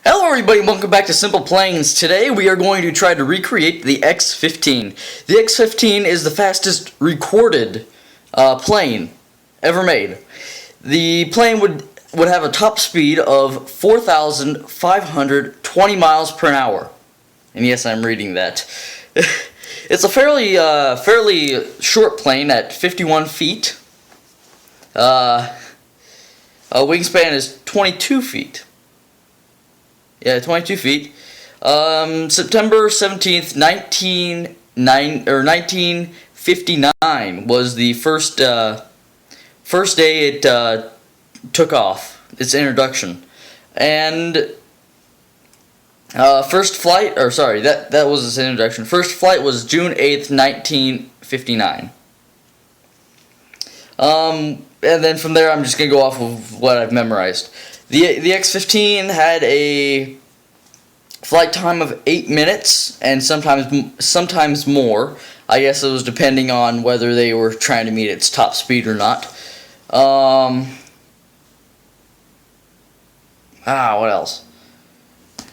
Hello everybody, welcome back to Simple Planes. Today we are going to try to recreate the X-15. The X-15 is the fastest recorded plane ever made. The plane would have a top speed of 4,520 miles per hour. And yes, I'm reading that. It's a fairly short plane at 51 feet. Wingspan is 22 feet. Yeah, 22 feet. September 17th, 1959 was the first day it took off, its introduction. And first flight, or sorry, that was its introduction. First flight was June 8th, 1959. And then from there, I'm just going to go off of what I've memorized. The X-15 had a flight time of 8 minutes, and sometimes more. I guess it was depending on whether they were trying to meet its top speed or not. What else?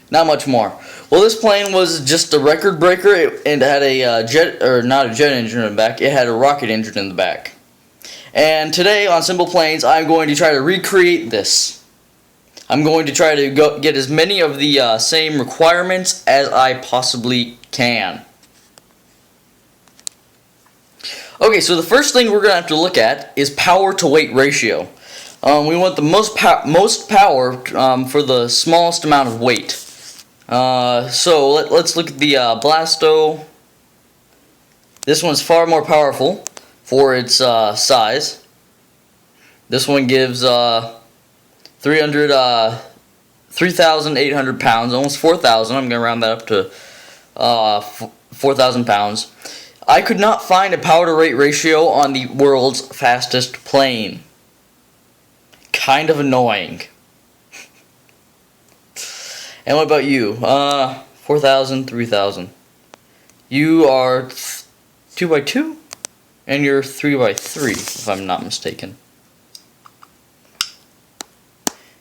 Not much more. Well, this plane was just a record breaker. It had a not a jet engine in the back. It had a rocket engine in the back. And today on Simple Planes, I'm going to try to recreate this. I'm going to try to get as many of the same requirements as I possibly can. Okay, so the first thing we're going to have to look at is power to weight ratio. We want the most power for the smallest amount of weight. So let's look at the Blasto. This one's far more powerful for its size. This one gives 3,800 pounds, almost 4,000. I'm going to round that up to 4,000 pounds. I could not find a power to weight ratio on the world's fastest plane. Kind of annoying. And what about you? 4,000, 3,000. You are 2x2? And you're 3x3, if I'm not mistaken.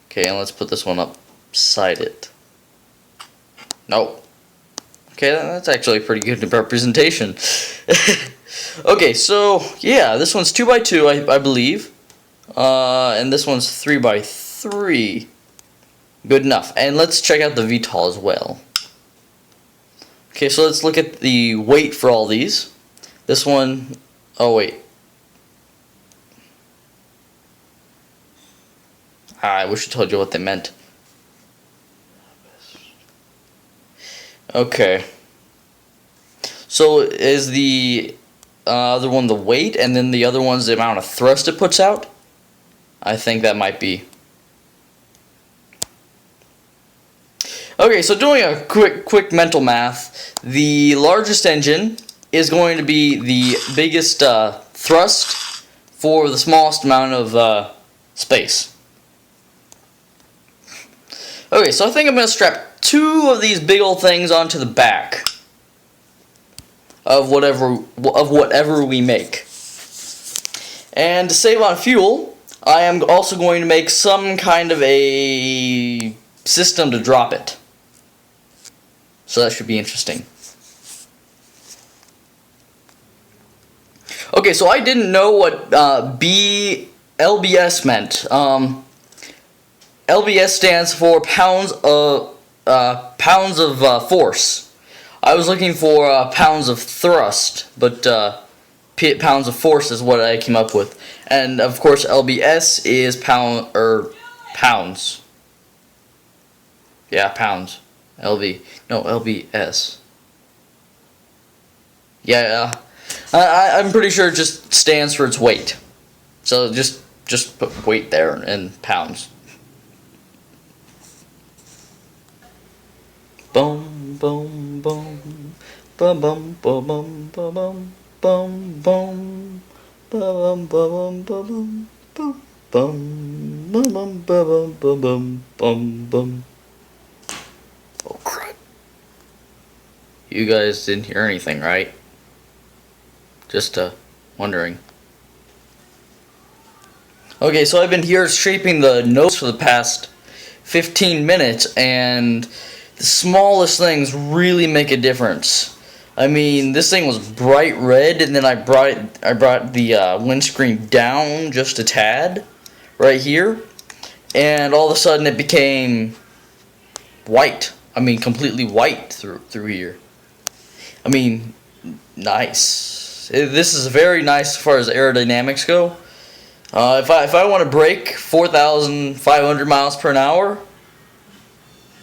Okay, and let's put this one upside it. Nope. Okay, that's actually a pretty good representation. Okay, so, yeah, this one's 2x2, I believe. And this one's 3x3. Good enough. And let's check out the VTOL as well. Okay, so let's look at the weight for all these. This one... Oh, wait. I wish I told you what they meant. Okay. So is the other one the weight, and then the other one's the amount of thrust it puts out? I think that might be. Okay, so doing a quick mental math, the largest engine is going to be the biggest thrust for the smallest amount of space. Okay, so I think I'm going to strap 2 of these big old things onto the back of whatever we make. And to save on fuel, I am also going to make some kind of a system to drop it. So that should be interesting. Okay, so I didn't know what LBS meant. LBS stands for pounds of force. I was looking for pounds of thrust, but pounds of force is what I came up with. And of course, LBS is pounds. Yeah, pounds. LBS. Yeah. I'm pretty sure it just stands for its weight. So just put weight there in pounds. Boom, boom, boom, bum, bum, bum, bum, bum, bum, bum, bum, bum, bum, bum, bum, bum, bum, bum, bum, bum, bum. Oh crap! You guys didn't hear anything, right? Just wondering. Okay, so I've been here shaping the nose for the past 15 minutes, and the smallest things really make a difference. I mean, this thing was bright red, and then I brought the windscreen down just a tad, right here, and all of a sudden it became white. I mean, completely white through here. I mean, nice. This is very nice as far as aerodynamics go. If I want to break 4,500 miles per hour,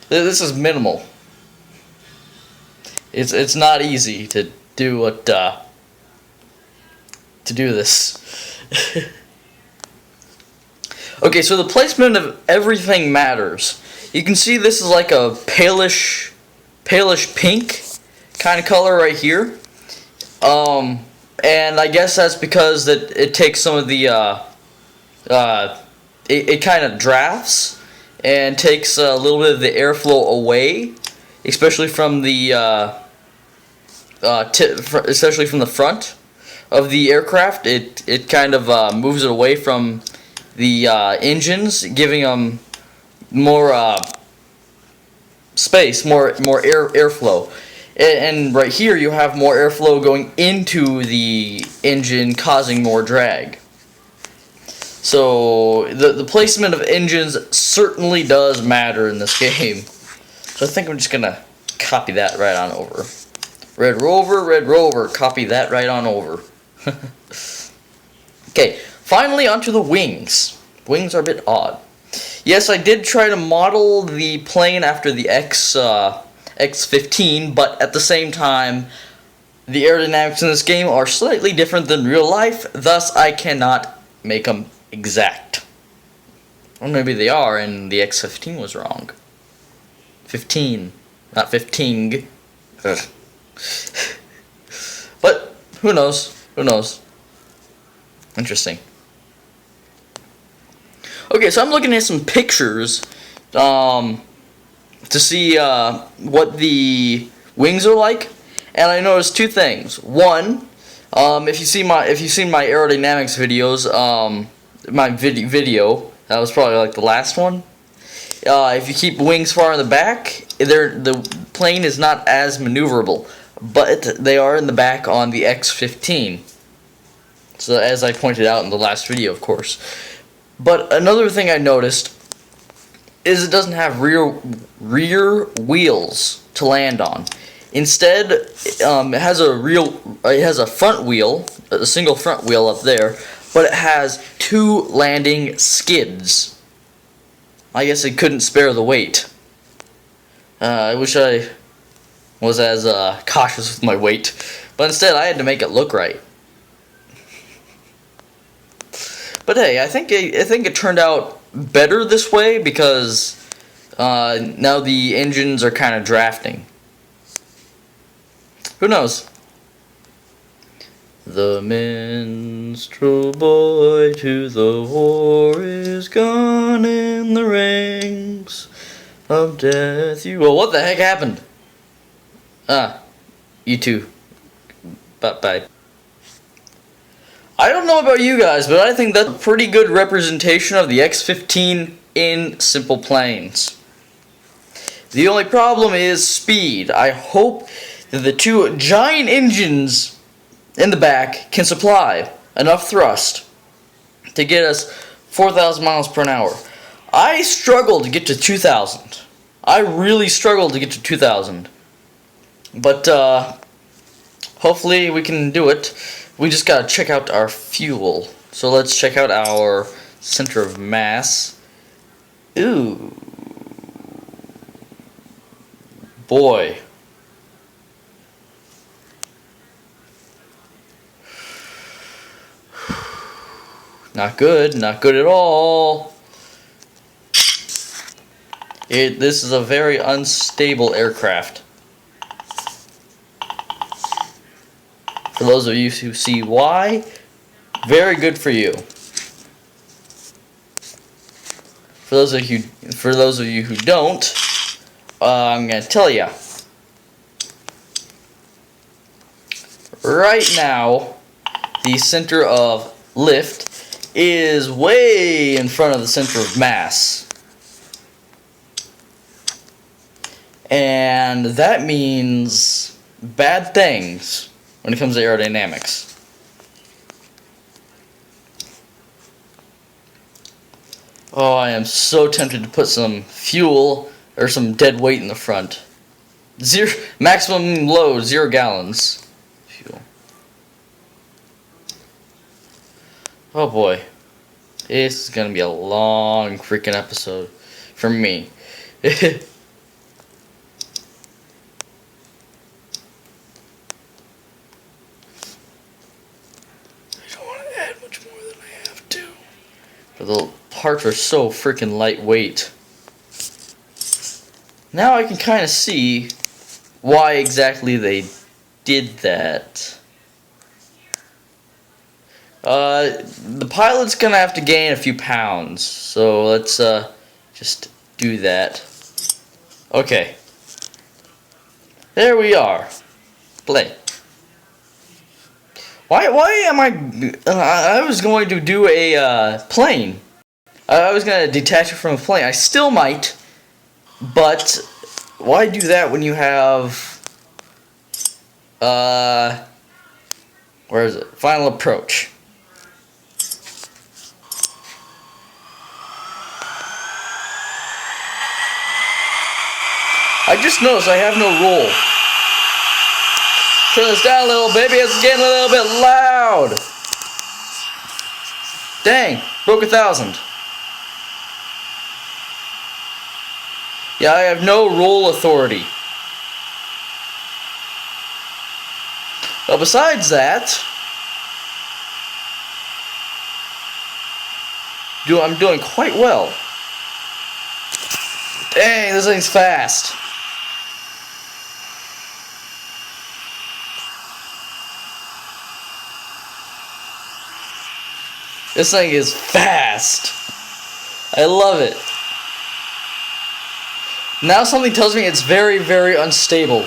this is minimal. It's not easy to do what to do this. Okay, so the placement of everything matters. You can see this is like a palish pink kind of color right here. And I guess that's because that it takes some of the it kind of drafts and takes a little bit of the airflow away, especially from the especially from the front of the aircraft. It kind of moves it away from the engines, giving them more space, more airflow. And right here you have more airflow going into the engine, causing more drag. So the placement of engines certainly does matter in this game. So I think I'm just gonna copy that right on over. Red Rover, copy that right on over. Okay, finally onto the wings. Wings are a bit odd. Yes, I did try to model the plane after the X-15, but at the same time, the aerodynamics in this game are slightly different than real life, thus I cannot make them exact. Or maybe they are, and the X-15 was wrong. 15, not 15. Ugh. But, who knows? Who knows? Interesting. Okay, so I'm looking at some pictures to see what the wings are like, and I noticed two things. One, if you've seen my aerodynamics videos, my video that was probably like the last one. If you keep wings far in the back, the plane is not as maneuverable, but they are in the back on the X-15. So as I pointed out in the last video, of course. But another thing I noticed is it doesn't have rear wheels to land on. Instead, it has a front wheel, a single front wheel up there, but it has two landing skids. I guess it couldn't spare the weight. I wish I was as cautious with my weight, but instead I had to make it look right. But hey, I think it turned out better this way because now the engines are kind of drafting. Who knows? The minstrel boy to the war is gone in the ranks of death. Well, what the heck happened? You too. Bye. I don't know about you guys, but I think that's a pretty good representation of the X-15 in Simpleplanes. The only problem is speed. I hope that the two giant engines in the back can supply enough thrust to get us 4,000 miles per hour. I struggled to get to 2,000. I really struggled to get to 2,000. But hopefully we can do it. We just gotta check out our fuel. So let's check out our center of mass. Ooh. Boy. Not good at all. This is a very unstable aircraft. For those of you who see why, very good for you. For those of you who don't, I'm gonna tell you. Right now, the center of lift is way in front of the center of mass. And that means bad things when it comes to aerodynamics. Oh, I am so tempted to put some fuel or some dead weight in the front. Maximum load, 0 gallons. Fuel. Oh boy. This is gonna be a long freaking episode for me. I don't want to add much more than I have to. But the parts are so freaking lightweight. Now I can kind of see why exactly they did that. The pilot's gonna have to gain a few pounds, so let's just do that. Okay. There we are. Play. Why am I was going to do a plane. I was going to detach it from a plane. I still might, but why do that when you have where is it? Final approach. I just noticed I have no roll. Turn this down a little, baby. It's getting a little bit loud. Dang, broke 1,000. Yeah, I have no roll authority. Well, besides that, I'm doing quite well. Dang, this thing's fast. This thing is fast. I love it. Now something tells me it's very, very unstable.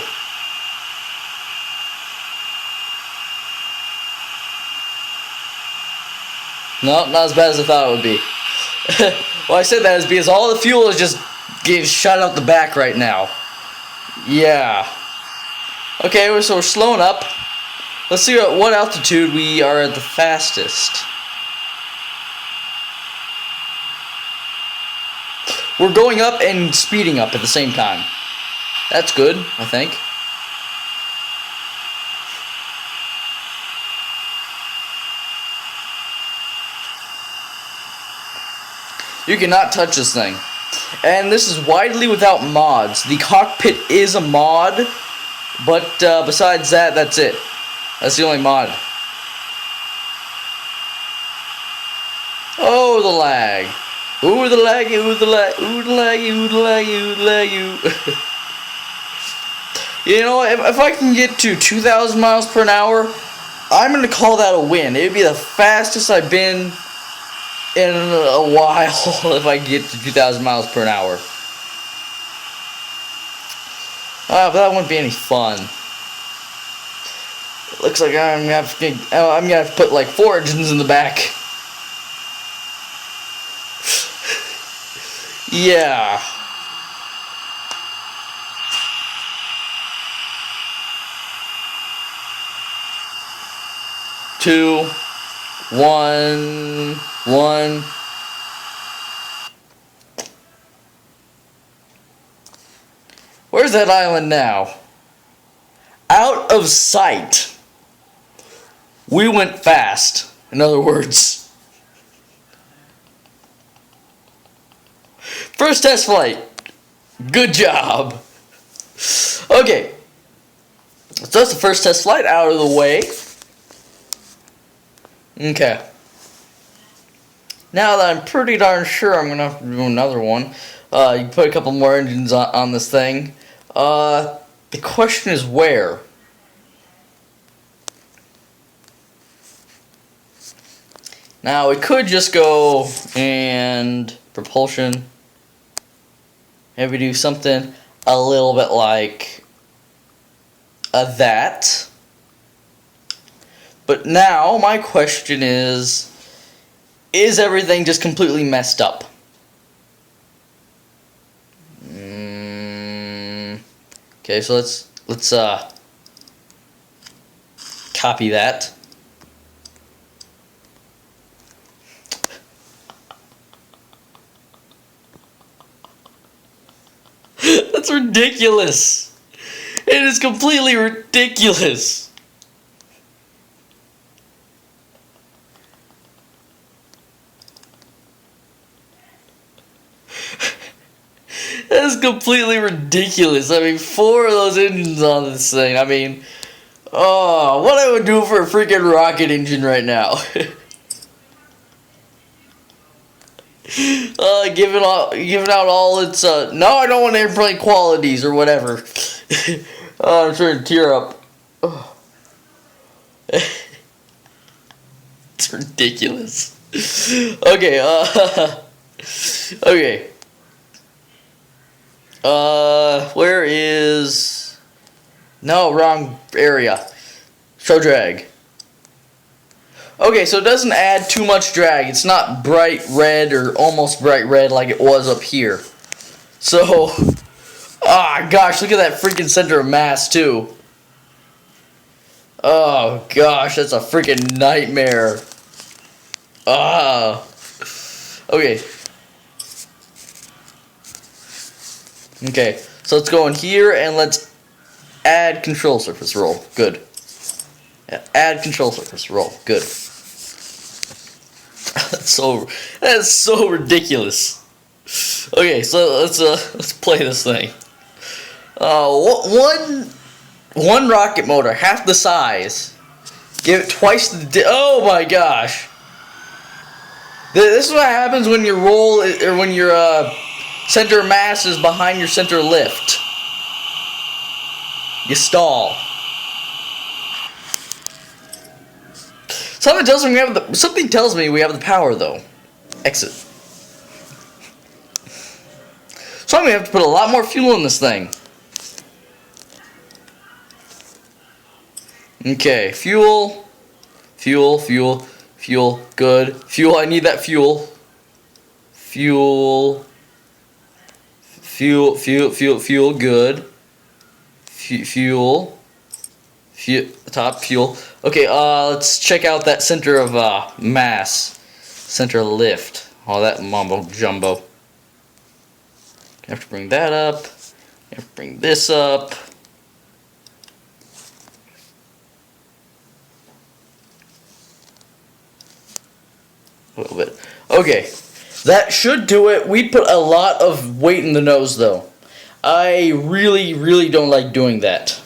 No, not as bad as I thought it would be. Well, I said that is because all the fuel is just getting shot out the back right now. Yeah. Okay, so we're slowing up. Let's see at what altitude we are at the fastest. We're going up and speeding up at the same time. That's good, I think. You cannot touch this thing. And this is widely without mods. The cockpit is a mod, but besides that, that's it. That's the only mod. Oh, the lag. Ooh, the laggy, ooh, the lag, ooh, the laggy, ooh, the laggy, ooh, the laggy. You know, if I can get to 2,000 miles per hour, I'm going to call that a win. It would be the fastest I've been in a while if I get to 2,000 miles per hour. But that wouldn't be any fun. It looks like I'm gonna have to put like 4 engines in the back. Yeah. Two, one. Where's that island now? Out of sight. We went fast, in other words. First test flight. Good job. Okay. So that's the first test flight out of the way. Okay. Now that I'm pretty darn sure I'm going to have to do another one. You can put a couple more engines on this thing. The question is where? Now, we could just go and propulsion. Maybe do something a little bit like that. But now, my question is everything just completely messed up? Okay, so let's copy that. That's ridiculous. It is completely ridiculous. That is completely ridiculous. I mean, 4 of those engines on this thing. I mean, oh, what I would do for a freaking rocket engine right now. Giving out all its no, I don't want airplane qualities or whatever. Oh, I'm starting to tear up. Oh. It's ridiculous. Okay, okay. Where is... No, wrong area. Show drag. Okay, so it doesn't add too much drag. It's not bright red or almost bright red like it was up here. So, ah, gosh, look at that freaking center of mass, too. Oh, gosh, that's a freaking nightmare. Ah. Okay. Okay, so let's go in here and let's add control surface roll. Good. Yeah, add control surface roll. Good. That's so ridiculous. Okay, so let's play this thing. One rocket motor, half the size. Give it twice the oh my gosh. This is what happens when your roll or when your center of mass is behind your center of lift. You stall. Something tells me we have the power though. Exit. So I'm gonna have to put a lot more fuel in this thing. Okay, fuel. Good. Fuel, I need that fuel. Fuel, good. Fuel. Top fuel. Okay, let's check out that center of mass. Center of lift. All that mumbo jumbo. I have to bring that up. I have to bring this up. A little bit. Okay, that should do it. We put a lot of weight in the nose, though. I really don't like doing that.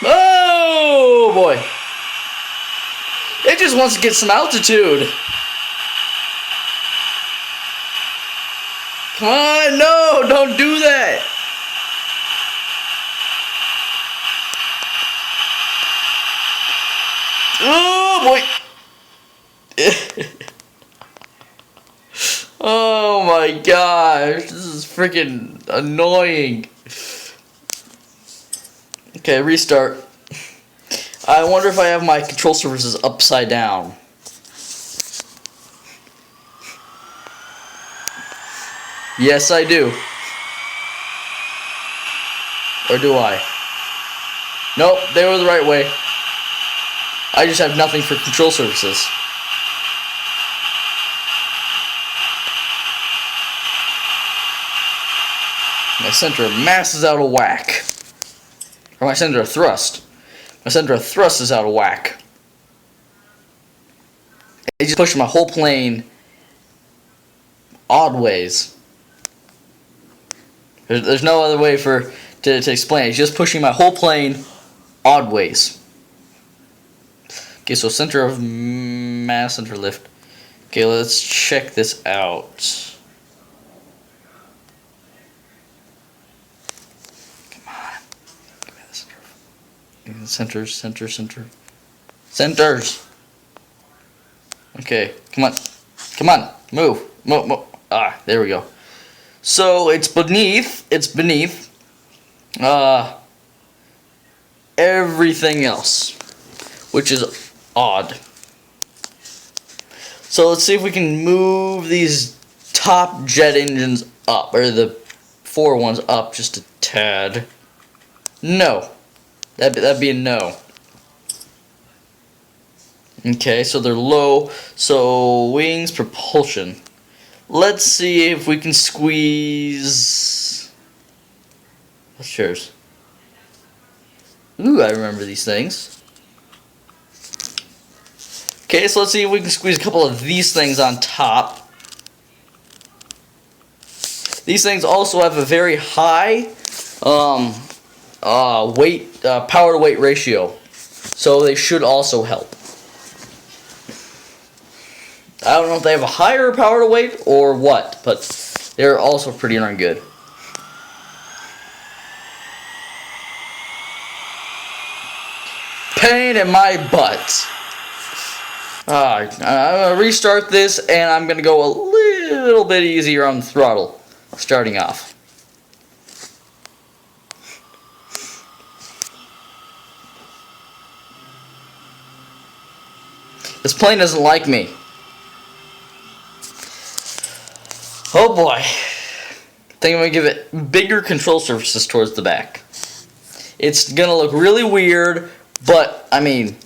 Oh boy! It just wants to get some altitude. Come on, no, don't do that. Oh boy! Oh my gosh, this is freaking annoying. Okay, restart. I wonder if I have my control surfaces upside down. Yes, I do. Or do I? Nope, they were the right way. I just have nothing for control surfaces. My center of mass is out of whack. Or my center of thrust. My center of thrust is out of whack. It just pushed my whole plane odd ways. There's no other way to explain it. It's just pushing my whole plane odd ways. Okay, so center of mass, center lift. Okay, let's check this out. Come on. Give me the center. Centers. Okay, come on. Move. Ah, there we go. So it's beneath everything else, which is odd. So let's see if we can move these top jet engines up, or the four ones up just a tad. No. That'd be a no. Okay, so they're low. So wings, propulsion. Let's see if we can squeeze. What's yours? Ooh, I remember these things. Okay, so let's see if we can squeeze a couple of these things on top. These things also have a very high power to weight ratio, so they should also help. I don't know if they have a higher power to weight or what, but they're also pretty darn good. Pain in my butt. I'm going to restart this, and I'm going to go a little bit easier on the throttle, starting off. This plane doesn't like me. Oh boy. I think I'm going to give it bigger control surfaces towards the back. It's going to look really weird, but, I mean,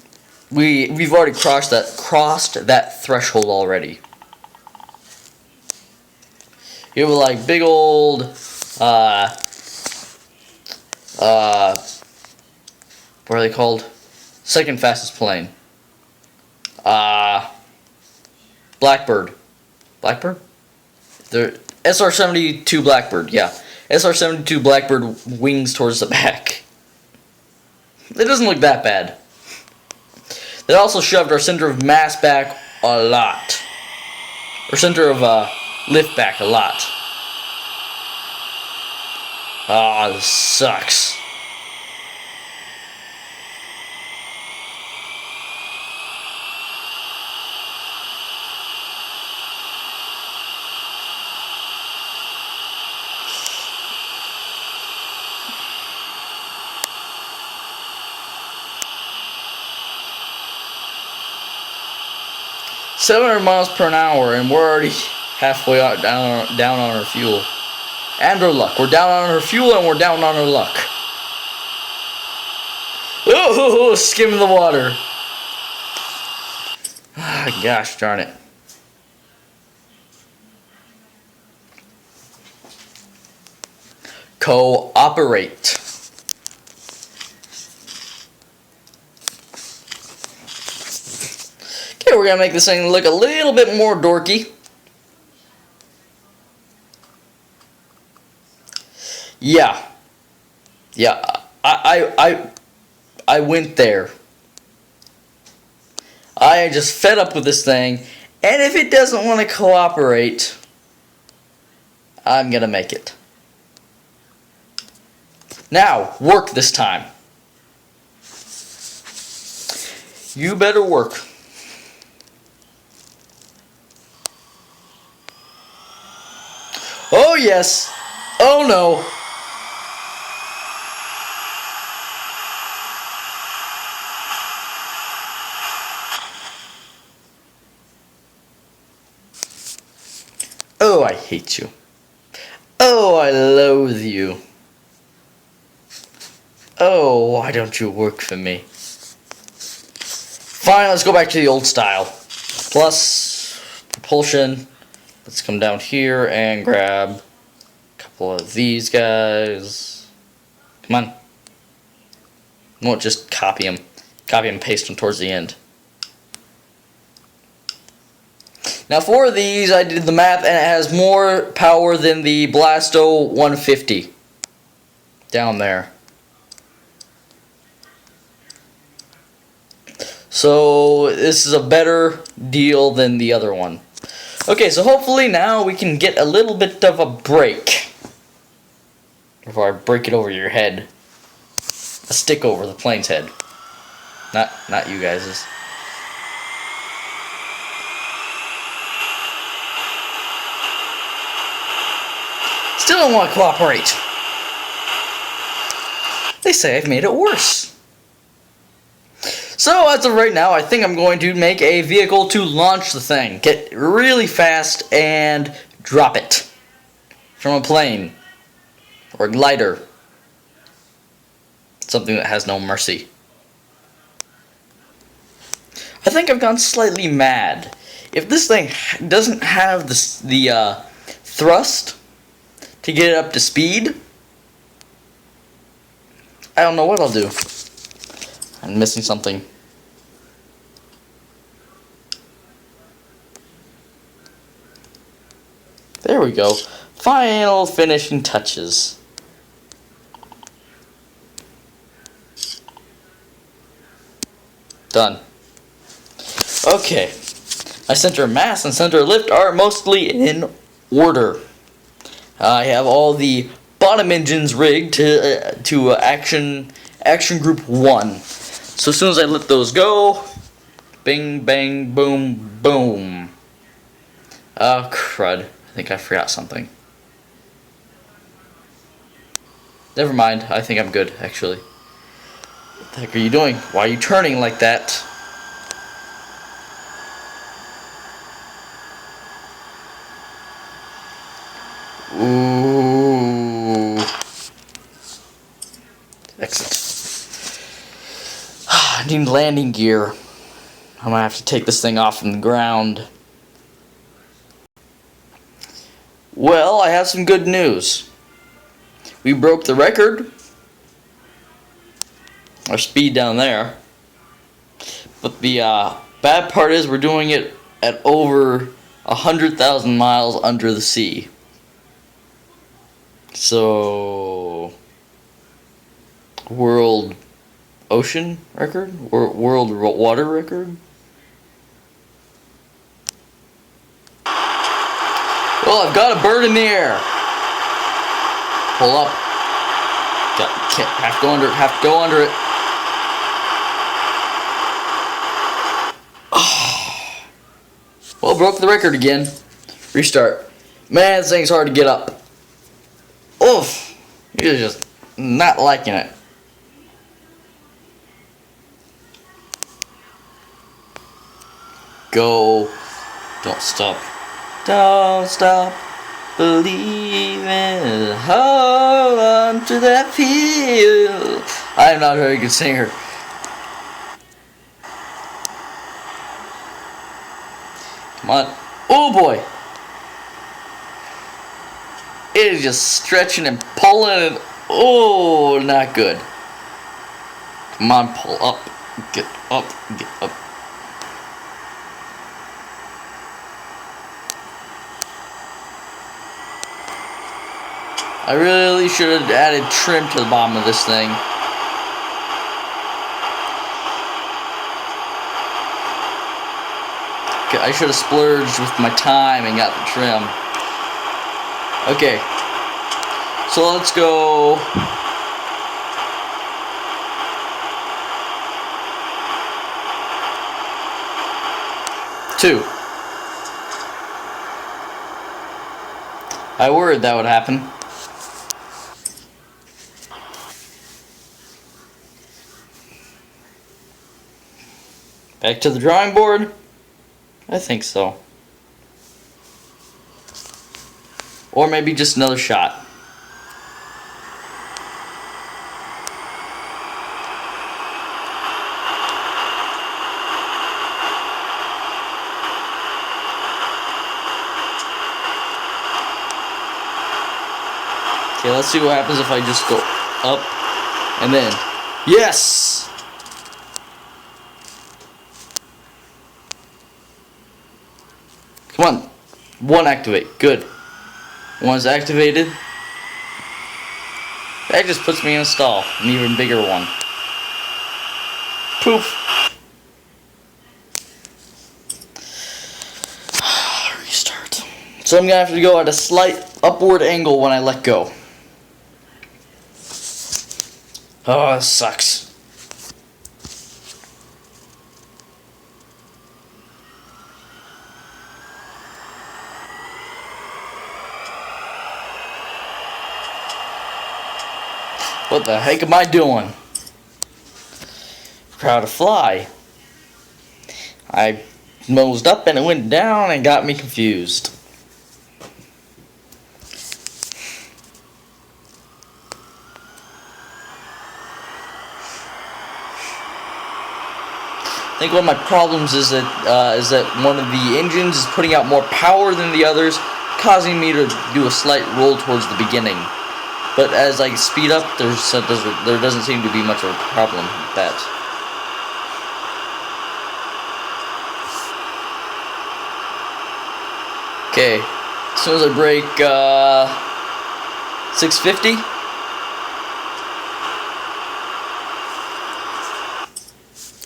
we've already crossed that threshold already. You have like big old what are they called? Second fastest plane. Blackbird. Blackbird? The SR-72 Blackbird, yeah. SR-72 Blackbird wings towards the back. It doesn't look that bad. They also shoved our center of mass back a lot. Our center of lift back a lot. Ah, this sucks. $700 miles per hour, and we're already halfway down on our fuel. And our luck. We're down on our fuel, and we're down on our luck. Oh, skimming the water. Ah, gosh darn it. Cooperate. Okay, we're gonna make this thing look a little bit more dorky. Yeah, I went there. I just fed up with this thing, and if it doesn't want to cooperate, I'm gonna make it. Now, work this time. You better work. Oh yes. Oh no. Oh, I hate you. Oh, I loathe you. Oh, why don't you work for me? Fine, let's go back to the old style. Plus, propulsion. Let's come down here and grab a couple of these guys. Come on. You won't just copy them. Copy and paste them towards the end. Now for these, I did the math, and it has more power than the Blasto 150. Down there. So this is a better deal than the other one. Okay, so hopefully now we can get a little bit of a break. Before I break it over your head. A stick over the plane's head. Not you guys's. Still don't want to cooperate. They say I've made it worse. So as of right now, I think I'm going to make a vehicle to launch the thing. Get really fast and drop it from a plane or a glider. Something that has no mercy. I think I've gone slightly mad. If this thing doesn't have the thrust to get it up to speed, I don't know what I'll do. I'm missing something. There we go. Final finishing touches. Done. Okay. My center of mass and center of lift are mostly in order. I have all the bottom engines rigged to action group 1. So as soon as I let those go, bing, bang, boom, boom. Oh, crud. I think I forgot something. Never mind. I think I'm good, actually. What the heck are you doing? Why are you turning like that? Ooh. Exit. I need landing gear. I'm gonna have to take this thing off from the ground. Well, I have some good news. We broke the record. Our speed down there. But the bad part is we're doing it at over 100,000 miles under the sea. So, world ocean record? Or world water record? Well, I've got a bird in the air. Pull up. Have to go under it. Have to go under it. Well, broke the record again. Restart. Man, this thing's hard to get up. Oof. You're just not liking it. Go. Don't stop. Don't stop believing. Hold on to that feel. I am not a very good singer. Come on. Oh boy. It is just stretching and pulling and oh, not good. Come on, pull up. Get up. Get up. I really should have added trim to the bottom of this thing. I should have splurged with my time and got the trim. Okay. So let's go. Two. I worried that would happen. Back to the drawing board? I think so. Or maybe just another shot. Okay, let's see what happens if I just go up and then. Yes! Come on. One activate. Good. One's activated. That just puts me in a stall. An even bigger one. Poof. Restart. So I'm going to have to go at a slight upward angle when I let go. Oh, this sucks. What the heck am I doing? How to fly. I nosed up and it went down and got me confused. think one of my problems is that one of the engines is putting out more power than the others, causing me to do a slight roll towards the beginning. But as I speed up, there doesn't seem to be much of a problem with that. Okay, as soon as I break 650.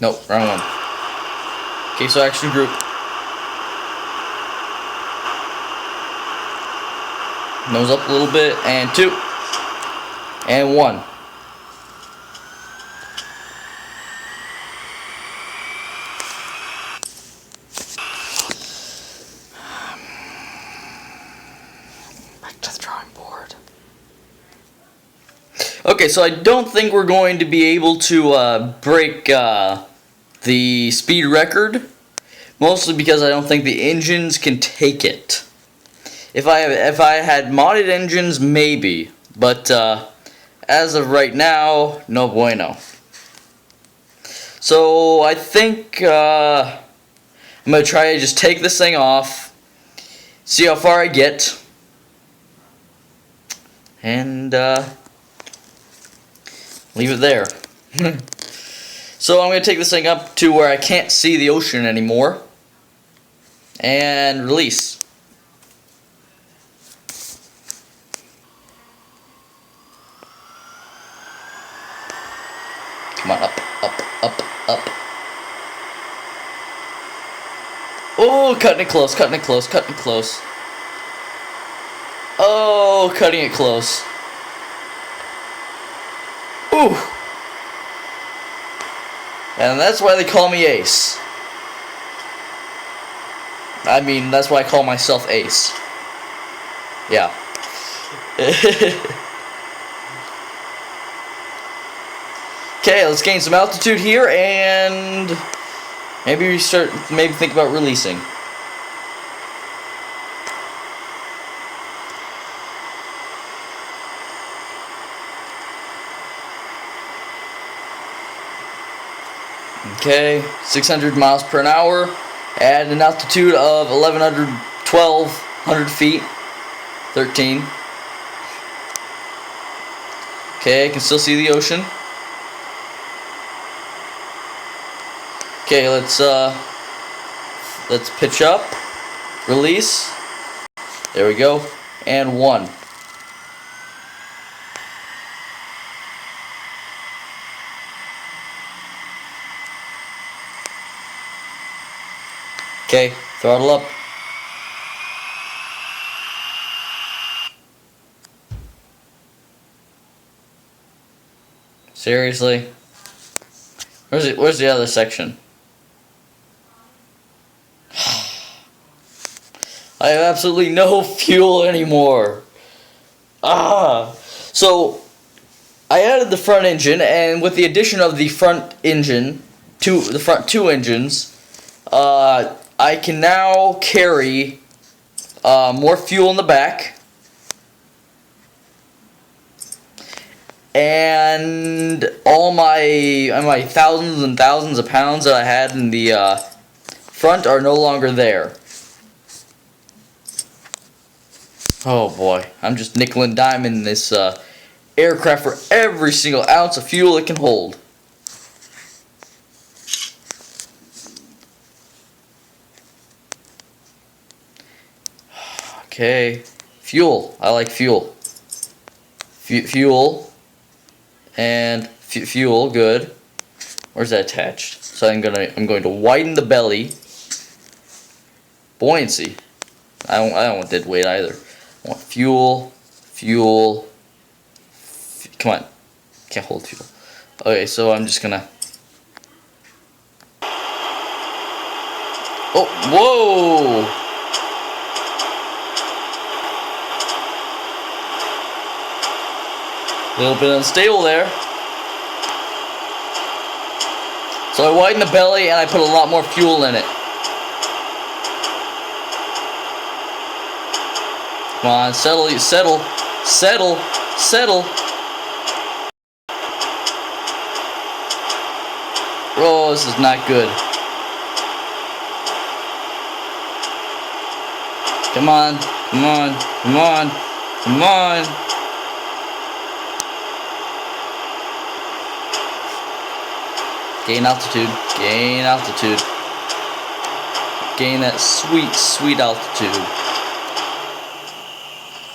Nope, wrong one. Okay, so action group. Nose up a little bit, and 2. And 1. Back to the drawing board. Okay, so I don't think we're going to be able to break the speed record, mostly because I don't think the engines can take it. If I had modded engines, maybe, but as of right now, no bueno. So I think I'm gonna try to just take this thing off, see how far I get, and leave it there. So I'm going to take this thing up to where I can't see the ocean anymore, and release. Come on, up, up, up, up. Oh, cutting it close, cutting it close, cutting it close. Oh, cutting it close. Ooh. And that's why they call me Ace. I mean, that's why I call myself Ace. Yeah. Okay, let's gain some altitude here, and maybe think about releasing. Okay, 600 miles per hour at an altitude of 1,100 feet, 13. Okay, I can still see the ocean. Okay, let's pitch up, release. There we go, and 1. Okay, throttle up. Seriously? Where's the other section? I have absolutely no fuel anymore. So I added the front engine, and with the addition of the front engine, the front 2 engines, I can now carry more fuel in the back, and all my thousands and thousands of pounds that I had in the front are no longer there. Oh boy, I'm just nickel and diming this aircraft for every single ounce of fuel it can hold. Okay, fuel. I like fuel. Fuel and fuel. Good. Where's that attached? So I'm going to widen the belly. Buoyancy. I don't want dead weight either. I want fuel. Come on. Can't hold fuel. Okay, so I'm just gonna. Oh, whoa! A little bit unstable there. So I widen the belly and I put a lot more fuel in it. Come on, settle. Oh, this is not good. Come on, come on, come on, come on. Gain altitude, gain altitude. Gain that sweet, sweet altitude.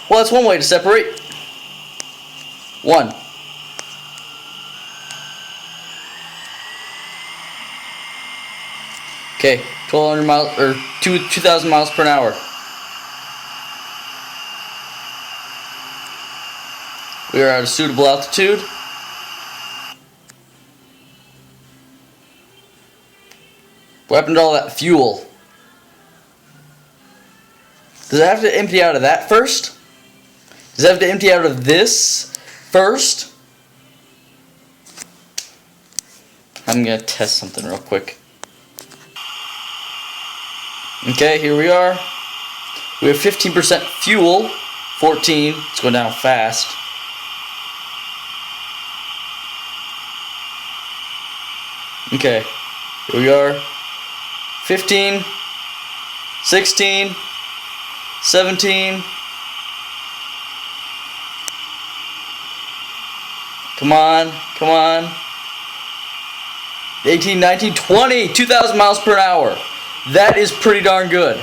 Well, that's one way to separate. One. Okay, 1,200 miles, or 2,000 miles per hour. We are at a suitable altitude. What happened to all that fuel? Does it have to empty out of that first? Does it have to empty out of this first? I'm going to test something real quick. Okay, here we are. We have 15% fuel. 14. It's going down fast. Okay, here we are. 15, 16, 17. Come on, come on. 18, 19, 20, 2,000 miles per hour. That is pretty darn good.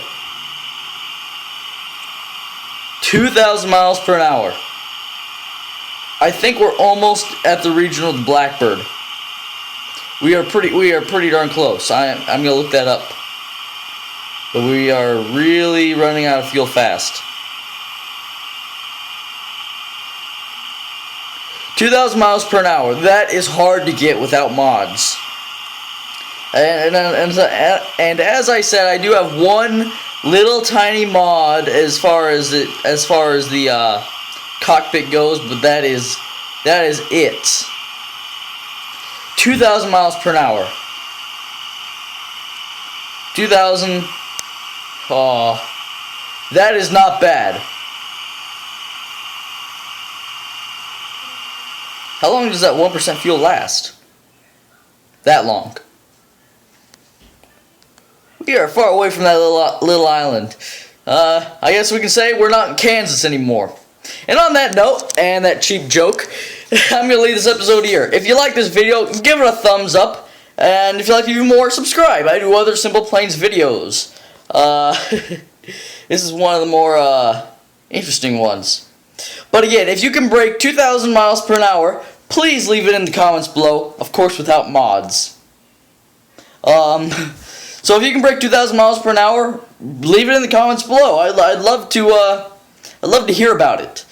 2,000 miles per hour. I think we're almost at the regional Blackbird. We are pretty darn close. I'm gonna look that up. But we are really running out of fuel fast. 2,000 miles per hour. That is hard to get without mods. And as I said, I do have one little tiny mod as far as the cockpit goes, but that is it. 2,000 miles per hour. 2,000. Oh, that is not bad. How long does that 1% fuel last? That long. We are far away from that little island. I guess we can say we're not in Kansas anymore. And on that note, and that cheap joke, I'm going to leave this episode here. If you like this video, give it a thumbs up. And if you like even more, subscribe. I do other Simple Planes videos. This is one of the more interesting ones. But again, if you can break 2,000 miles per hour, please leave it in the comments below. Of course, without mods. So if you can break 2,000 miles per hour, leave it in the comments below. I'd love to hear about it.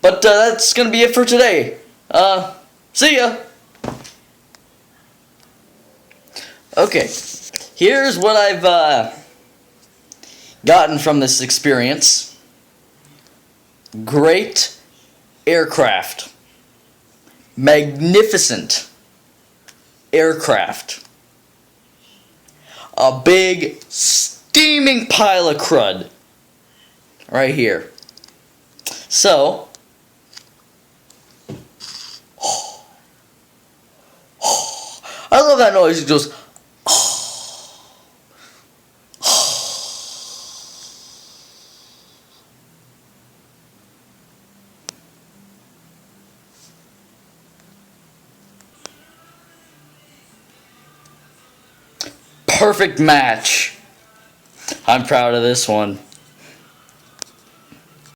But that's gonna be it for today. See ya. Okay, here's what I've gotten from this experience. Great aircraft. Magnificent aircraft. A big steaming pile of crud right here. So, I love that noise. It goes. Perfect match. I'm proud of this one.